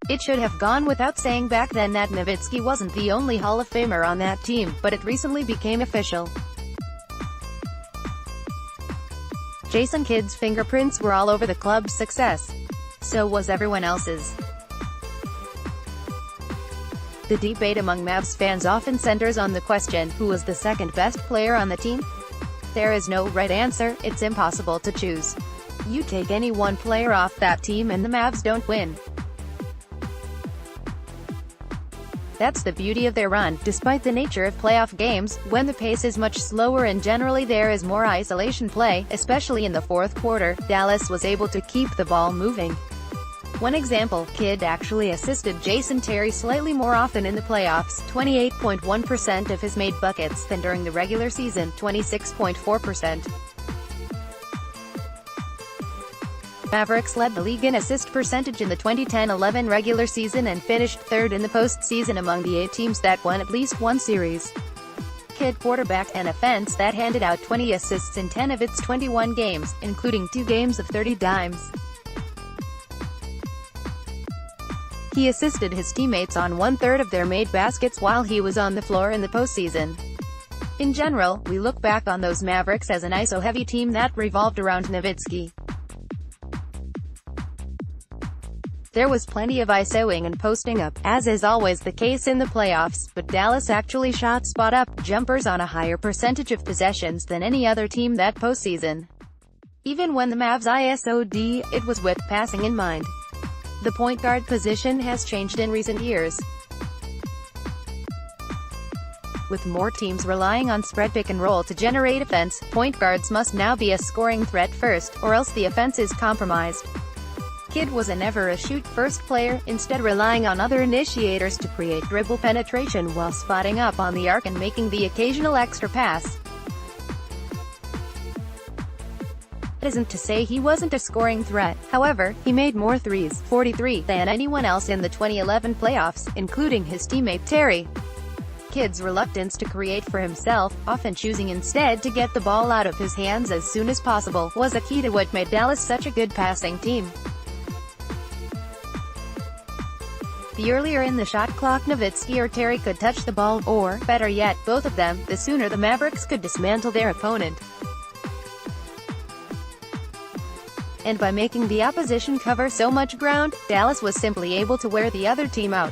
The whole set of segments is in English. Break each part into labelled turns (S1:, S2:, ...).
S1: It should have gone without saying back then that Nowitzki wasn't the only Hall of Famer on that team, but it recently became official. Jason Kidd's fingerprints were all over the club's success. So was everyone else's. The debate among Mavs fans often centers on the question, who was the second best player on the team? There is no right answer, it's impossible to choose. You take any one player off that team and the Mavs don't win. That's the beauty of their run. Despite the nature of playoff games, when the pace is much slower and generally there is more isolation play, especially in the fourth quarter, Dallas was able to keep the ball moving. One example, Kidd actually assisted Jason Terry slightly more often in the playoffs, 28.1% of his made buckets, than during the regular season, 26.4%. Mavericks led the league in assist percentage in the 2010-11 regular season and finished third in the postseason among the 8 teams that won at least one series. Kidd quarterbacked an offense that handed out 20 assists in 10 of its 21 games, including 2 games of 30 dimes. He assisted his teammates on 1/3 of their made baskets while he was on the floor in the postseason. In general, we look back on those Mavericks as an ISO-heavy team that revolved around Nowitzki. There was plenty of ISOing and posting up, as is always the case in the playoffs, but Dallas actually shot spot-up jumpers on a higher percentage of possessions than any other team that postseason. Even when the Mavs ISO'd, it was with passing in mind. The point guard position has changed in recent years. With more teams relying on spread pick and roll to generate offense, point guards must now be a scoring threat first, or else the offense is compromised. Kidd was a never-a-shoot-first player, instead relying on other initiators to create dribble penetration while spotting up on the arc and making the occasional extra pass. That isn't to say he wasn't a scoring threat. However, he made more threes, 43, than anyone else in the 2011 playoffs, including his teammate Terry. Kidd's reluctance to create for himself, often choosing instead to get the ball out of his hands as soon as possible, was a key to what made Dallas such a good passing team. The earlier in the shot clock Nowitzki or Terry could touch the ball, or, better yet, both of them, the sooner the Mavericks could dismantle their opponent. And by making the opposition cover so much ground, Dallas was simply able to wear the other team out.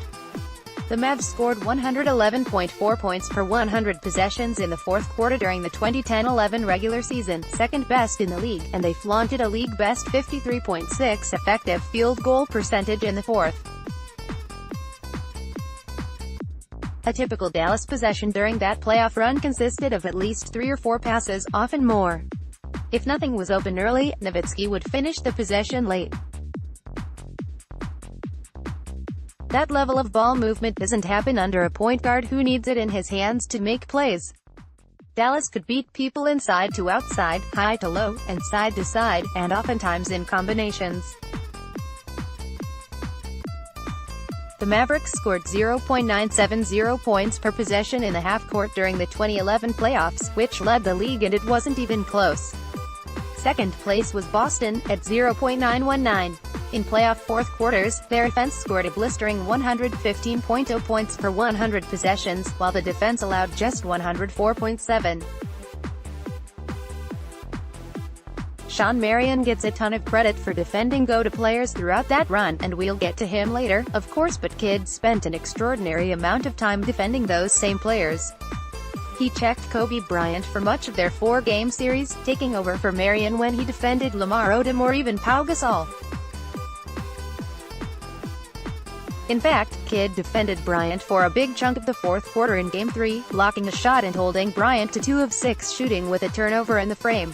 S1: The Mavs scored 111.4 points per 100 possessions in the fourth quarter during the 2010-11 regular season, second best in the league, and they flaunted a league-best 53.6 effective field goal percentage in the fourth. A typical Dallas possession during that playoff run consisted of at least 3 or 4 passes, often more. If nothing was open early, Nowitzki would finish the possession late. That level of ball movement doesn't happen under a point guard who needs it in his hands to make plays. Dallas could beat people inside to outside, high to low, and side to side, and oftentimes in combinations. The Mavericks scored 0.970 points per possession in the half-court during the 2011 playoffs, which led the league, and it wasn't even close. Second place was Boston, at 0.919. In playoff fourth quarters, their offense scored a blistering 115.0 points per 100 possessions, while the defense allowed just 104.7. Shawn Marion gets a ton of credit for defending go-to players throughout that run, and we'll get to him later, of course, but Kidd spent an extraordinary amount of time defending those same players. He checked Kobe Bryant for much of their 4-game series, taking over for Marion when he defended Lamar Odom or even Pau Gasol. In fact, Kidd defended Bryant for a big chunk of the fourth quarter in Game 3, blocking a shot and holding Bryant to 2 of 6 shooting with a turnover in the frame.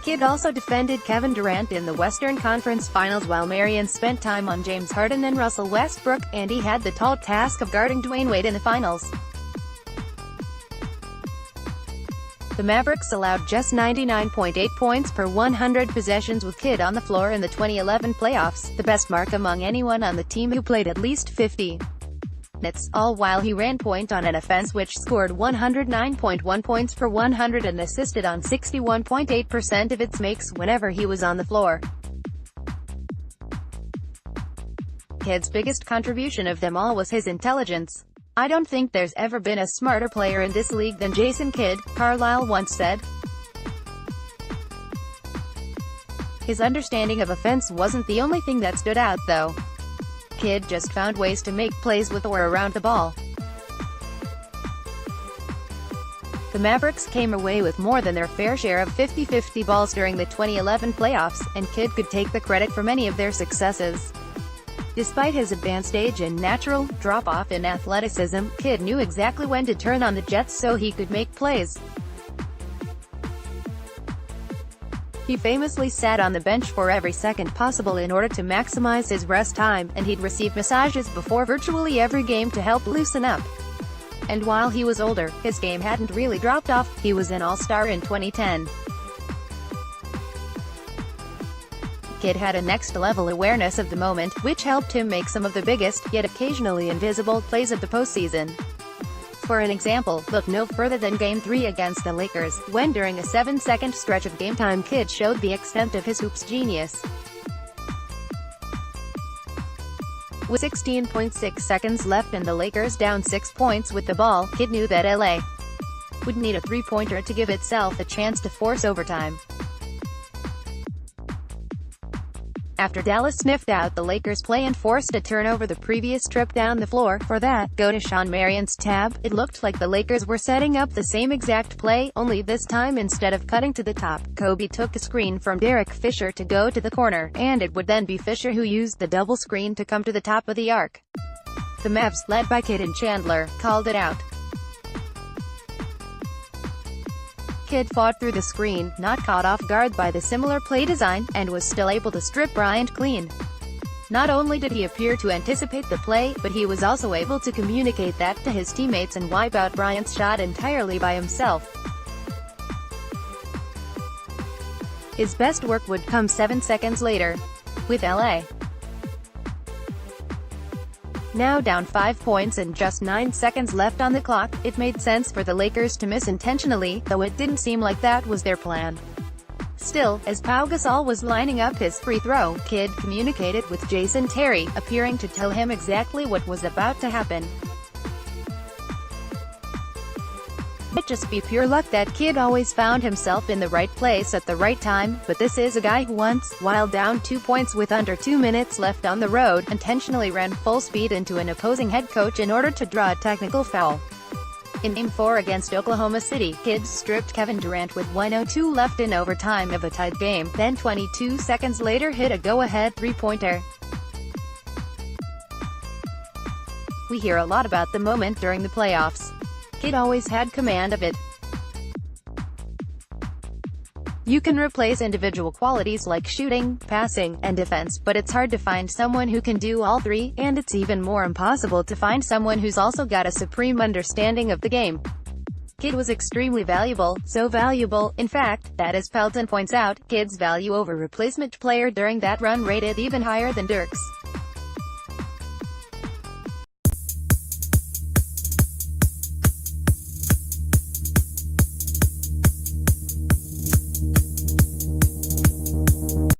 S1: Kidd also defended Kevin Durant in the Western Conference Finals while Marion spent time on James Harden and Russell Westbrook, and he had the tall task of guarding Dwayne Wade in the finals. The Mavericks allowed just 99.8 points per 100 possessions with Kidd on the floor in the 2011 playoffs, the best mark among anyone on the team who played at least 50 minutes, all while he ran point on an offense which scored 109.1 points per 100 and assisted on 61.8% of its makes whenever he was on the floor. Kid's biggest contribution of them all was his intelligence. "I don't think there's ever been a smarter player in this league than Jason Kidd," Carlisle once said. His understanding of offense wasn't the only thing that stood out, though. Kidd just found ways to make plays with or around the ball. The Mavericks came away with more than their fair share of 50-50 balls during the 2011 playoffs, and Kidd could take the credit for many of their successes. Despite his advanced age and natural drop-off in athleticism, Kidd knew exactly when to turn on the jets so he could make plays. He famously sat on the bench for every second possible in order to maximize his rest time, and he'd receive massages before virtually every game to help loosen up. And while he was older, his game hadn't really dropped off. He was an all-star in 2010. Kidd had a next-level awareness of the moment, which helped him make some of the biggest, yet occasionally invisible, plays of the postseason. For an example, look no further than Game 3 against the Lakers, when during a 7-second stretch of game time Kidd showed the extent of his hoops genius. With 16.6 seconds left and the Lakers down 6 points with the ball, Kidd knew that LA would need a three-pointer to give itself a chance to force overtime. After Dallas sniffed out the Lakers' play and forced a turnover the previous trip down the floor, for that, go to Sean Marion's tab, it looked like the Lakers were setting up the same exact play, only this time instead of cutting to the top, Kobe took a screen from Derek Fisher to go to the corner, and it would then be Fisher who used the double screen to come to the top of the arc. The Mavs, led by Kidd and Chandler, called it out. Kidd fought through the screen, not caught off guard by the similar play design, and was still able to strip Bryant clean. Not only did he appear to anticipate the play, but he was also able to communicate that to his teammates and wipe out Bryant's shot entirely by himself. His best work would come 7 seconds later. With LA now down 5 points and just 9 seconds left on the clock, it made sense for the Lakers to miss intentionally, though it didn't seem like that was their plan. Still, as Pau Gasol was lining up his free throw, Kidd communicated with Jason Terry, appearing to tell him exactly what was about to happen. It'd just be pure luck that Kidd always found himself in the right place at the right time, but this is a guy who once, while down 2 points with under 2 minutes left on the road, intentionally ran full speed into an opposing head coach in order to draw a technical foul. In Game 4 against Oklahoma City, Kidd stripped Kevin Durant with 1:02 left in overtime of a tied game, then 22 seconds later hit a go-ahead three-pointer. We hear a lot about the moment during the playoffs. Kidd always had command of it. You can replace individual qualities like shooting, passing, and defense, but it's hard to find someone who can do all three, and it's even more impossible to find someone who's also got a supreme understanding of the game. Kidd was extremely valuable, so valuable, in fact, that as Pelton points out, Kidd's value over replacement player during that run rated even higher than Dirk's.